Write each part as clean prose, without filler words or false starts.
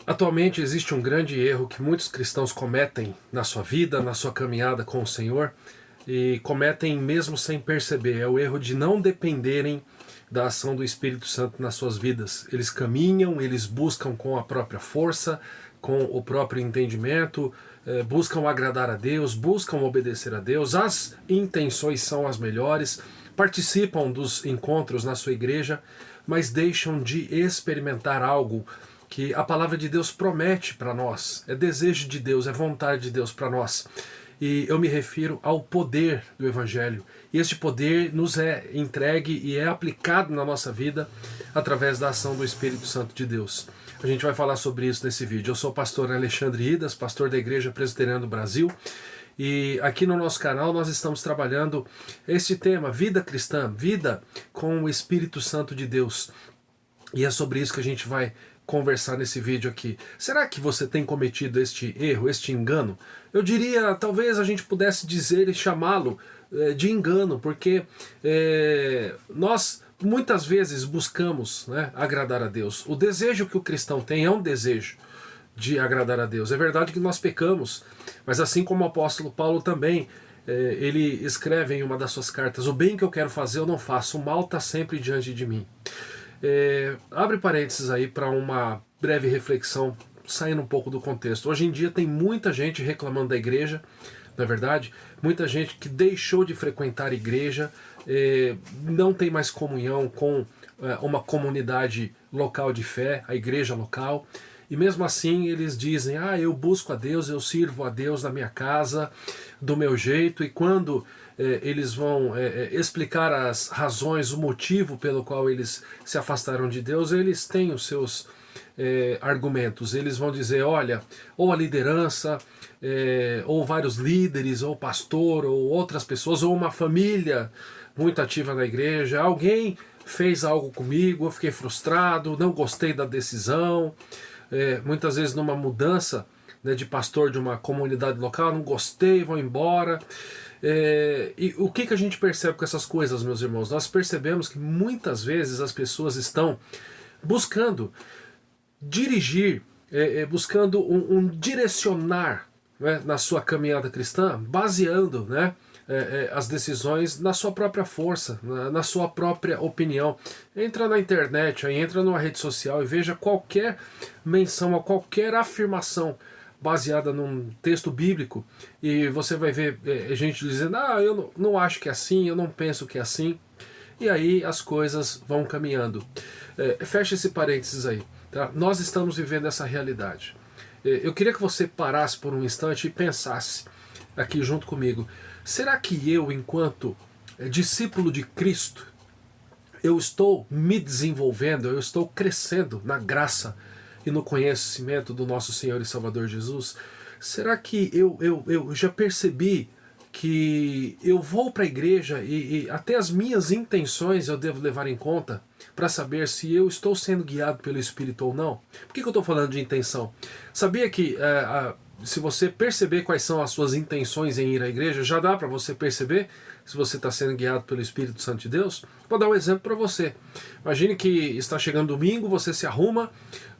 Atualmente existe um grande erro que muitos cristãos cometem na sua vida, na sua caminhada com o Senhor, e cometem mesmo sem perceber. É o erro de não dependerem da ação do Espírito Santo nas suas vidas. Eles caminham, eles buscam com a própria força, com o próprio entendimento, buscam agradar a Deus, buscam obedecer a Deus, as intenções são as melhores, participam dos encontros na sua igreja, mas deixam de experimentar algo que a palavra de Deus promete para nós. É desejo de Deus, é vontade de Deus para nós. E eu me refiro ao poder do Evangelho. E este poder nos é entregue e é aplicado na nossa vida através da ação do Espírito Santo de Deus. A gente vai falar sobre isso nesse vídeo. Eu sou o pastor Alexandre Idas, pastor da Igreja Presbiteriana do Brasil. E aqui no nosso canal nós estamos trabalhando este tema, vida cristã, vida com o Espírito Santo de Deus. E é sobre isso que a gente vai conversar nesse vídeo aqui. Será que você tem cometido este erro, este engano? Eu diria, talvez a gente pudesse dizer e chamá-lo de engano, porque nós muitas vezes buscamos, né, agradar a Deus. O desejo que o cristão tem é um desejo de agradar a Deus. É verdade que nós pecamos, mas assim como o apóstolo Paulo também, ele escreve em uma das suas cartas: o bem que eu quero fazer eu não faço, o mal está sempre diante de mim. Abre parênteses aí para uma breve reflexão, saindo um pouco do contexto. Hoje em dia tem muita gente reclamando da igreja, não é verdade? Muita gente que deixou de frequentar a igreja, não tem mais comunhão com uma comunidade local de fé, a igreja local. E mesmo assim eles dizem: eu busco a Deus, eu sirvo a Deus na minha casa, do meu jeito. E quando eles vão explicar as razões, o motivo pelo qual eles se afastaram de Deus, eles têm os seus argumentos. Eles vão dizer: olha, ou a liderança, ou vários líderes, ou pastor, ou outras pessoas, ou uma família muito ativa na igreja, alguém fez algo comigo, eu fiquei frustrado, não gostei da decisão. Muitas vezes numa mudança, né, de pastor de uma comunidade local, não gostei, vou embora. E o que a gente percebe com essas coisas, meus irmãos? Nós percebemos que muitas vezes as pessoas estão buscando dirigir, buscando um direcionar, né, na sua caminhada cristã, baseando, né, as decisões na sua própria força, na sua própria opinião. Entra na internet, aí entra numa rede social e veja qualquer menção, a qualquer afirmação baseada num texto bíblico, e você vai ver gente dizendo: eu não acho que é assim, eu não penso que é assim. E aí as coisas vão caminhando. Fecha esse parênteses aí, tá? Nós estamos vivendo essa realidade. Eu queria que você parasse por um instante e pensasse aqui junto comigo: será que eu, enquanto discípulo de Cristo, eu estou me desenvolvendo, eu estou crescendo na graça e no conhecimento do nosso Senhor e Salvador Jesus? Será que eu já percebi que eu vou para a igreja e até as minhas intenções eu devo levar em conta para saber se eu estou sendo guiado pelo Espírito ou não? Por que eu estou falando de intenção? Sabia que se você perceber quais são as suas intenções em ir à igreja, já dá para você perceber se você está sendo guiado pelo Espírito Santo de Deus? Vou dar um exemplo para você. Imagine que está chegando domingo, você se arruma,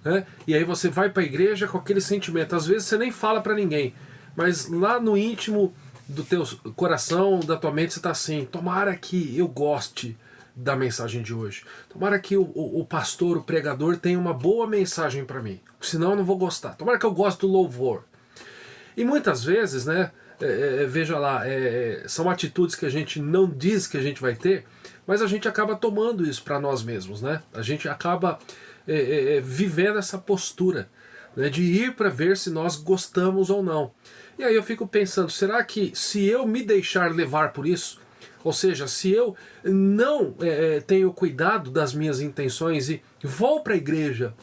né, e aí você vai para a igreja com aquele sentimento. Às vezes você nem fala para ninguém, mas lá no íntimo do teu coração, da tua mente, você está assim: tomara que eu goste da mensagem de hoje. Tomara que o pastor, o pregador, tenha uma boa mensagem para mim. Senão eu não vou gostar. Tomara que eu goste do louvor. E muitas vezes, né, veja lá, são atitudes que a gente não diz que a gente vai ter, mas a gente acaba tomando isso para nós mesmos, né? A gente acaba vivendo essa postura, né, de ir para ver se nós gostamos ou não. E aí eu fico pensando: será que se eu me deixar levar por isso, ou seja, se eu não tenho cuidado das minhas intenções e vou para a igreja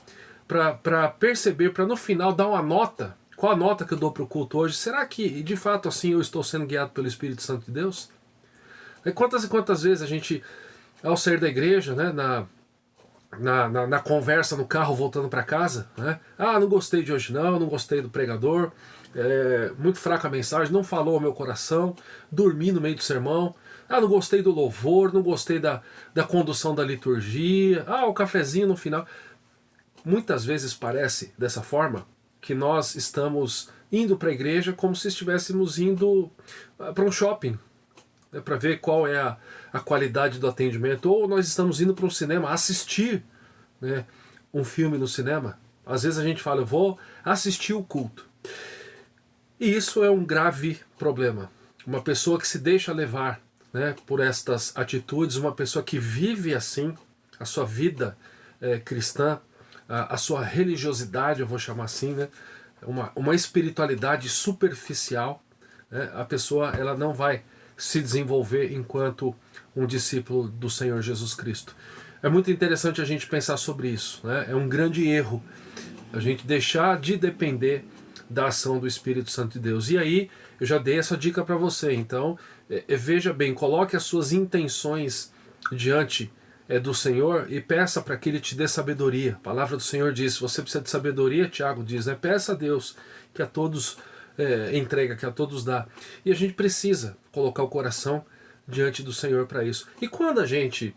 para perceber, para no final dar uma nota, qual a nota que eu dou para o culto hoje, será que de fato assim eu estou sendo guiado pelo Espírito Santo de Deus? Quantas e quantas vezes a gente, ao sair da igreja, né, na conversa no carro voltando para casa, né, não gostei de hoje não gostei do pregador, muito fraca a mensagem, não falou ao meu coração, dormi no meio do sermão, não gostei do louvor, não gostei da condução da liturgia, o cafezinho no final. muitas vezes parece dessa forma, que nós estamos indo para a igreja como se estivéssemos indo para um shopping, né, para ver qual é a qualidade do atendimento, ou nós estamos indo para um cinema assistir, né, um filme no cinema. Às vezes a gente fala, eu vou assistir o culto. E isso é um grave problema. Uma pessoa que se deixa levar, né, por estas atitudes, uma pessoa que vive assim a sua vida cristã, a sua religiosidade, eu vou chamar assim, né, uma espiritualidade superficial, né, a pessoa ela não vai se desenvolver enquanto um discípulo do Senhor Jesus Cristo. É muito interessante a gente pensar sobre isso, né? É um grande erro a gente deixar de depender da ação do Espírito Santo de Deus. E aí, eu já dei essa dica para você, então veja bem, coloque as suas intenções diante do Senhor e peça para que Ele te dê sabedoria. A palavra do Senhor diz, se você precisa de sabedoria, Tiago diz, né? Peça a Deus que a todos entrega, que a todos dá. E a gente precisa colocar o coração diante do Senhor para isso. E quando a gente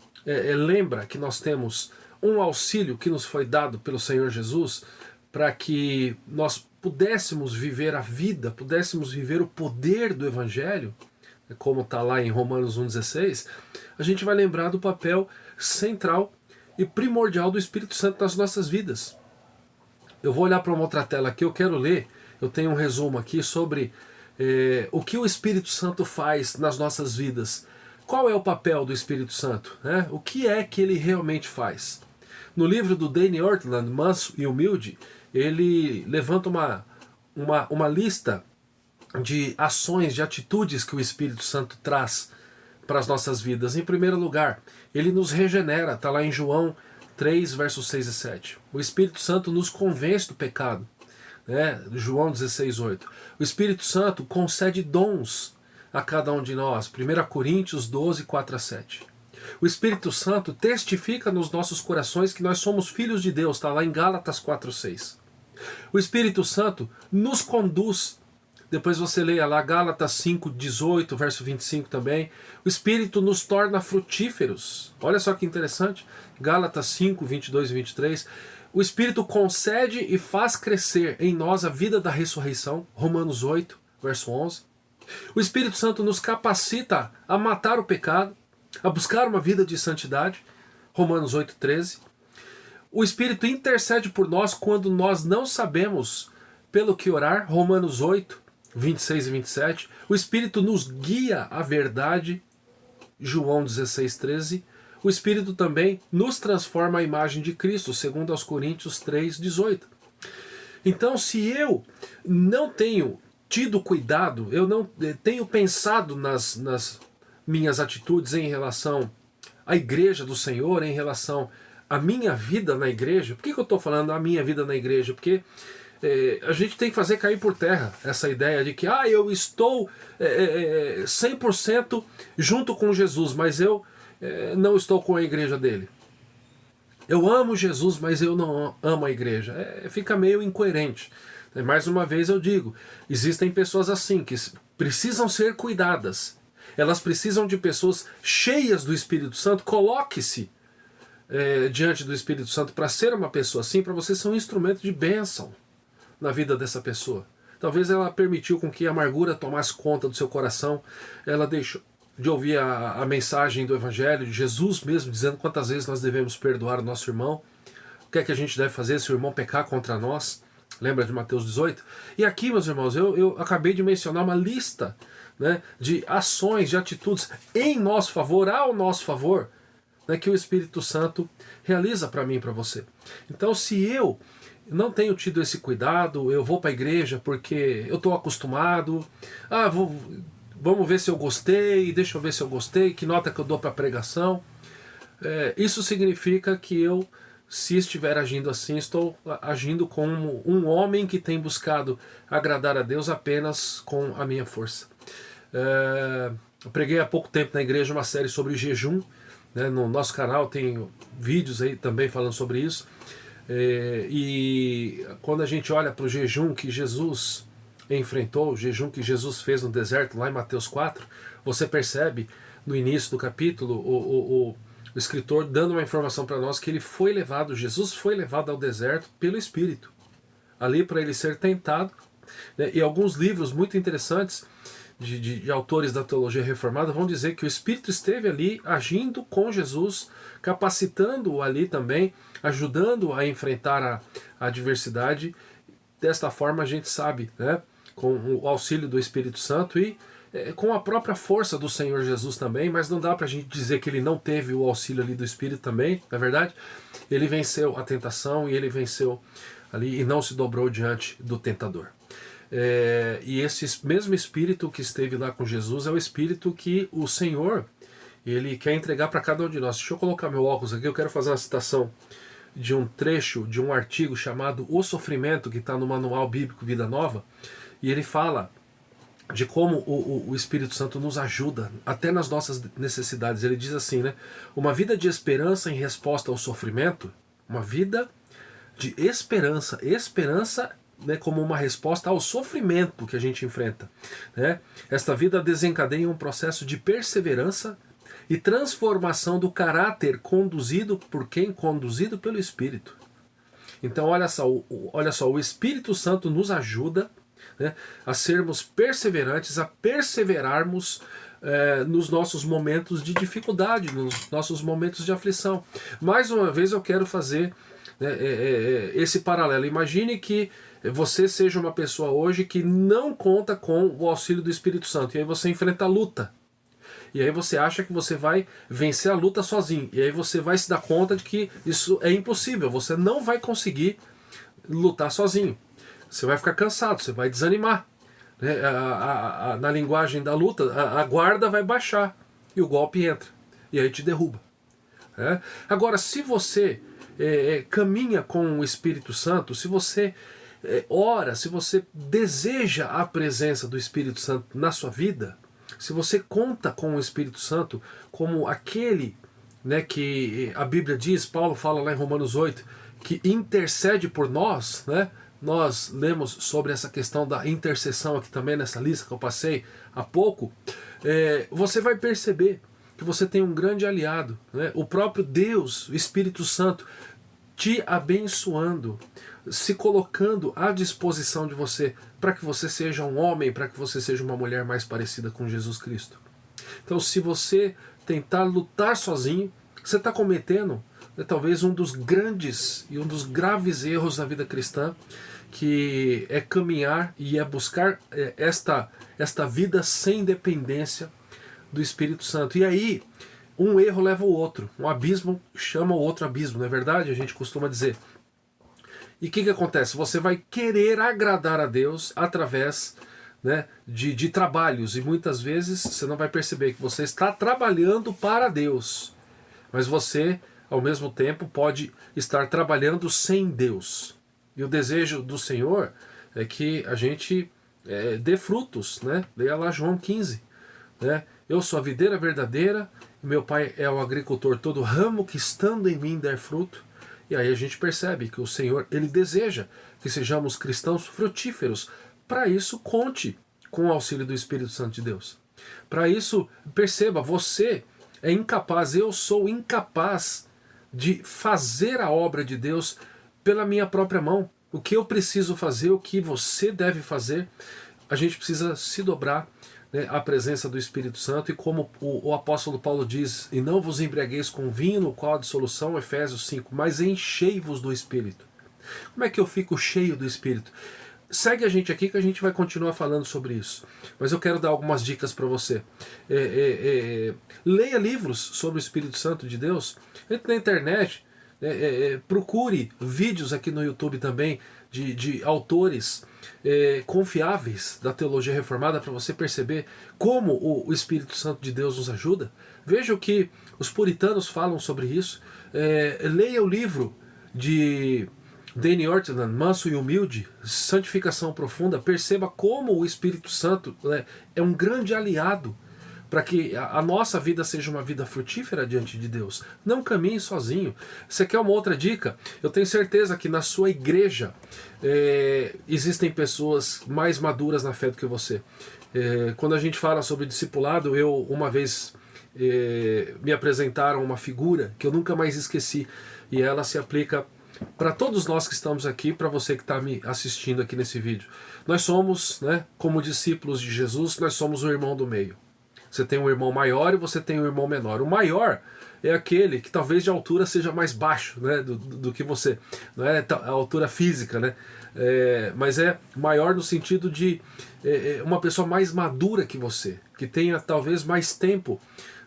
lembra que nós temos um auxílio que nos foi dado pelo Senhor Jesus, para que nós pudéssemos viver a vida, pudéssemos viver o poder do Evangelho, como está lá em Romanos 1,16, a gente vai lembrar do papel central e primordial do Espírito Santo nas nossas vidas. Eu vou olhar para uma outra tela aqui, eu quero ler, eu tenho um resumo aqui sobre o que o Espírito Santo faz nas nossas vidas. Qual é o papel do Espírito Santo, né? O que é que ele realmente faz? No livro do Danny Ortland, Manso e Humilde, ele levanta uma lista de ações, de atitudes que o Espírito Santo traz para as nossas vidas. Em primeiro lugar, ele nos regenera, está lá em João 3, versos 6 e 7. O Espírito Santo nos convence do pecado, né? João 16, 8. O Espírito Santo concede dons a cada um de nós. 1 Coríntios 12, 4 a 7. O Espírito Santo testifica nos nossos corações que nós somos filhos de Deus, está lá em Gálatas 4, 6. O Espírito Santo nos conduz. Depois você leia lá Gálatas 5, 18, verso 25 também. O Espírito nos torna frutíferos. Olha só que interessante. Gálatas 5, 22 e 23. O Espírito concede e faz crescer em nós a vida da ressurreição. Romanos 8, verso 11. O Espírito Santo nos capacita a matar o pecado, a buscar uma vida de santidade. Romanos 8, 13. O Espírito intercede por nós quando nós não sabemos pelo que orar. Romanos 8, 26 e 27. O Espírito nos guia à verdade. João 16, 13. O Espírito também nos transforma à imagem de Cristo, segundo aos Coríntios 3, 18. Então, se eu não tenho tido cuidado, eu não tenho pensado nas minhas atitudes em relação à igreja do Senhor, em relação à minha vida na igreja. Por que eu estou falando a minha vida na igreja? Porque a gente tem que fazer cair por terra essa ideia de que eu estou 100% junto com Jesus, mas eu não estou com a igreja dele. Eu amo Jesus, mas eu não amo a igreja. Fica meio incoerente. Mais uma vez eu digo, existem pessoas assim que precisam ser cuidadas. Elas precisam de pessoas cheias do Espírito Santo. Coloque-se diante do Espírito Santo para ser uma pessoa assim, para você ser um instrumento de bênção na vida dessa pessoa. Talvez ela permitiu com que a amargura tomasse conta do seu coração. Ela deixou de ouvir a mensagem do Evangelho, de Jesus mesmo, dizendo quantas vezes nós devemos perdoar o nosso irmão. O que é que a gente deve fazer se o irmão pecar contra nós? Lembra de Mateus 18? E aqui, meus irmãos, eu acabei de mencionar uma lista, né, de ações, de atitudes em nosso favor, ao nosso favor, né, que o Espírito Santo realiza para mim e para você. Então, se eu não tenho tido esse cuidado, eu vou para a igreja porque eu estou acostumado, vamos ver se eu gostei, deixa eu ver se eu gostei, que nota que eu dou para a pregação. Isso significa que eu, se estiver agindo assim, estou agindo como um homem que tem buscado agradar a Deus apenas com a minha força. Eu preguei há pouco tempo na igreja uma série sobre jejum, né? No nosso canal tem vídeos aí também falando sobre isso. E quando a gente olha para o jejum que Jesus enfrentou, o jejum que Jesus fez no deserto, lá em Mateus 4, você percebe no início do capítulo o escritor dando uma informação para nós que ele foi levado, Jesus foi levado ao deserto pelo Espírito, ali para ele ser tentado, né? E alguns livros muito interessantes de autores da teologia reformada vão dizer que o Espírito esteve ali agindo com Jesus, capacitando-o ali também, ajudando a enfrentar a adversidade. Desta forma a gente sabe, né, com o auxílio do Espírito Santo e com a própria força do Senhor Jesus também, mas não dá pra gente dizer que ele não teve o auxílio ali do Espírito também, não é verdade? Ele venceu a tentação e ele venceu ali e não se dobrou diante do tentador. E esse mesmo Espírito que esteve lá com Jesus é o Espírito que o Senhor ele quer entregar para cada um de nós. Deixa eu colocar meu óculos aqui, eu quero fazer uma citação de um trecho de um artigo chamado O Sofrimento, que está no Manual Bíblico Vida Nova, e ele fala de como o Espírito Santo nos ajuda até nas nossas necessidades. Ele diz assim, né? Uma vida de esperança em resposta ao sofrimento, uma vida de esperança, né, como uma resposta ao sofrimento que a gente enfrenta, né? Esta vida desencadeia um processo de perseverança e transformação do caráter conduzido por quem? Conduzido pelo Espírito. Então olha só, o Espírito Santo nos ajuda, né, a sermos perseverantes, a perseverarmos nos nossos momentos de dificuldade, nos nossos momentos de aflição. Mais uma vez eu quero fazer esse paralelo. Imagine que você seja uma pessoa hoje que não conta com o auxílio do Espírito Santo, e aí você enfrenta a luta. E aí você acha que você vai vencer a luta sozinho. E aí você vai se dar conta de que isso é impossível. Você não vai conseguir lutar sozinho. Você vai ficar cansado, você vai desanimar. Né? Na linguagem da luta, a guarda vai baixar e o golpe entra. E aí te derruba. Né? Agora, se você caminha com o Espírito Santo, se você ora, se você deseja a presença do Espírito Santo na sua vida, se você conta com o Espírito Santo como aquele, né, que a Bíblia diz, Paulo fala lá em Romanos 8, que intercede por nós, né? Nós lemos sobre essa questão da intercessão aqui também nessa lista que eu passei há pouco. Você vai perceber que você tem um grande aliado, né? O próprio Deus, o Espírito Santo, te abençoando, se colocando à disposição de você para que você seja um homem, para que você seja uma mulher mais parecida com Jesus Cristo. Então, se você tentar lutar sozinho, você está cometendo, né, talvez um dos grandes e um dos graves erros da vida cristã, que é caminhar e é buscar esta vida sem dependência do Espírito Santo. E aí, um erro leva o outro, um abismo chama o outro abismo, não é verdade? A gente costuma dizer. E o que acontece? Você vai querer agradar a Deus através, né, de trabalhos, e muitas vezes você não vai perceber que você está trabalhando para Deus, mas você, ao mesmo tempo, pode estar trabalhando sem Deus. E o desejo do Senhor é que a gente dê frutos, né? Leia lá João 15. Né? Eu sou a videira verdadeira, e meu Pai é o agricultor. Todo ramo que estando em mim der fruto. E aí a gente percebe que o Senhor, Ele deseja que sejamos cristãos frutíferos. Para isso, conte com o auxílio do Espírito Santo de Deus. Para isso, perceba, você é incapaz, eu sou incapaz de fazer a obra de Deus pela minha própria mão. O que eu preciso fazer, o que você deve fazer, a gente precisa se dobrar, né, à presença do Espírito Santo, e como o apóstolo Paulo diz, e não vos embriagueis com vinho, no qual há dissolução, Efésios 5, mas enchei-vos do Espírito. Como é que eu fico cheio do Espírito? Segue a gente aqui que a gente vai continuar falando sobre isso. Mas eu quero dar algumas dicas para você. Leia livros sobre o Espírito Santo de Deus. Entre na internet. Procure vídeos aqui no YouTube também de autores confiáveis da teologia reformada, para você perceber como o Espírito Santo de Deus nos ajuda. Veja o que os puritanos falam sobre isso. Leia o livro de Danny Ortland, Manso e Humilde, Santificação Profunda. Perceba como o Espírito Santo é um grande aliado para que a nossa vida seja uma vida frutífera diante de Deus. Não caminhe sozinho. Você quer uma outra dica? Eu tenho certeza que na sua igreja existem pessoas mais maduras na fé do que você. Quando a gente fala sobre discipulado, eu uma vez me apresentaram uma figura que eu nunca mais esqueci, e ela se aplica para todos nós que estamos aqui, para você que está me assistindo aqui nesse vídeo. Nós somos, né, como discípulos de Jesus, nós somos o irmão do meio. Você tem um irmão maior e você tem um irmão menor. O maior é aquele que talvez de altura seja mais baixo, né, do que você. Não é a altura física, né? Mas é maior no sentido de uma pessoa mais madura que você, que tenha talvez mais tempo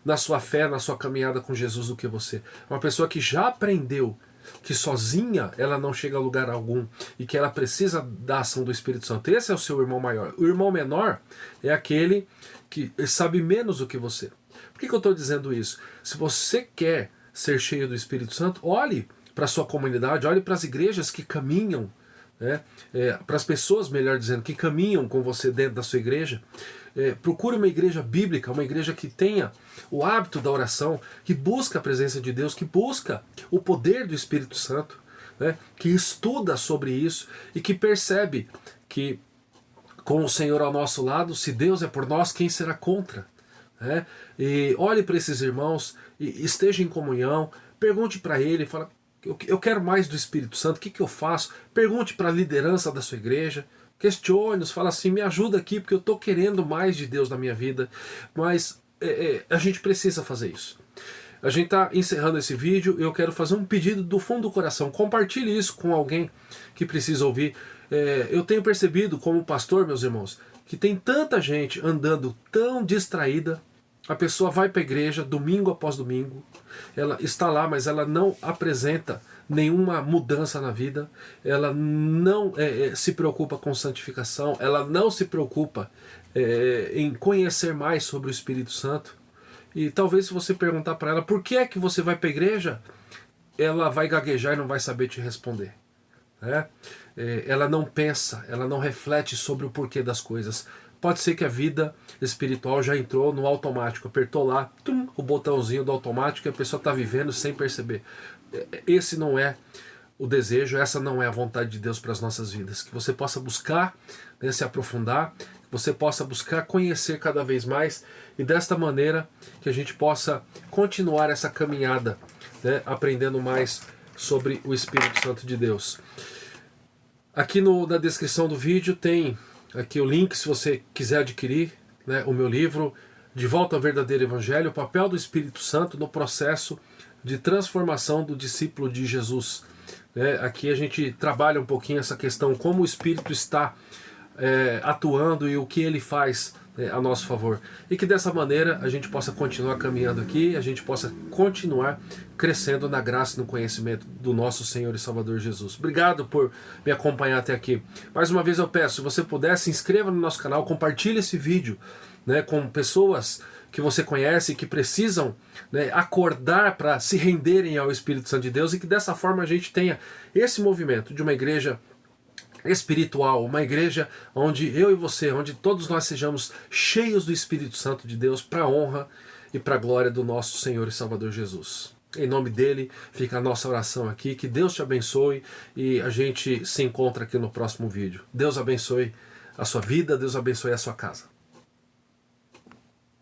na sua fé, na sua caminhada com Jesus do que você. Uma pessoa que já aprendeu que sozinha ela não chega a lugar algum e que ela precisa da ação do Espírito Santo. Esse é o seu irmão maior. O irmão menor é aquele que sabe menos do que você. Por que eu estou dizendo isso? Se você quer ser cheio do Espírito Santo, olhe para a sua comunidade, olhe para as igrejas que caminham, né? Para as pessoas, melhor dizendo, que caminham com você dentro da sua igreja. Procure uma igreja bíblica, uma igreja que tenha o hábito da oração, que busca a presença de Deus, que busca o poder do Espírito Santo, né? Que estuda sobre isso e que percebe que com o Senhor ao nosso lado, se Deus é por nós, quem será contra? E olhe para esses irmãos, e esteja em comunhão, pergunte para ele, fala, eu quero mais do Espírito Santo, o que eu faço? Pergunte para a liderança da sua igreja, questione-os, fala assim, me ajuda aqui, porque eu estou querendo mais de Deus na minha vida, mas a gente precisa fazer isso. A gente está encerrando esse vídeo, eu quero fazer um pedido do fundo do coração, compartilhe isso com alguém que precisa ouvir. Eu tenho percebido como pastor, meus irmãos, que tem tanta gente andando tão distraída. A pessoa vai para a igreja domingo após domingo, ela está lá, mas ela não apresenta nenhuma mudança na vida, ela não se preocupa com santificação, ela não se preocupa em conhecer mais sobre o Espírito Santo. E talvez se você perguntar para ela por que é que você vai para a igreja, ela vai gaguejar e não vai saber te responder. Ela não pensa, ela não reflete sobre o porquê das coisas. Pode ser que a vida espiritual já entrou no automático, apertou lá o botãozinho do automático e a pessoa está vivendo sem perceber. Esse não é o desejo, essa não é a vontade de Deus para as nossas vidas. Que você possa buscar, né, se aprofundar, que você possa buscar conhecer cada vez mais e desta maneira que a gente possa continuar essa caminhada, né, aprendendo mais sobre o Espírito Santo de Deus. Aqui na descrição do vídeo tem aqui o link se você quiser adquirir, né, o meu livro De Volta ao Verdadeiro Evangelho, o papel do Espírito Santo no processo de transformação do discípulo de Jesus. Aqui a gente trabalha um pouquinho essa questão, como o Espírito está atuando e o que ele faz a nosso favor. E que dessa maneira a gente possa continuar caminhando aqui, a gente possa continuar crescendo na graça e no conhecimento do nosso Senhor e Salvador Jesus. Obrigado por me acompanhar até aqui. Mais uma vez eu peço, se você puder, se inscreva no nosso canal, compartilhe esse vídeo, né, com pessoas que você conhece, que precisam, né, acordar para se renderem ao Espírito Santo de Deus e que dessa forma a gente tenha esse movimento de uma igreja espiritual, uma igreja onde eu e você, onde todos nós sejamos cheios do Espírito Santo de Deus para a honra e para a glória do nosso Senhor e Salvador Jesus. Em nome dele fica a nossa oração aqui, que Deus te abençoe e a gente se encontra aqui no próximo vídeo. Deus abençoe a sua vida, Deus abençoe a sua casa.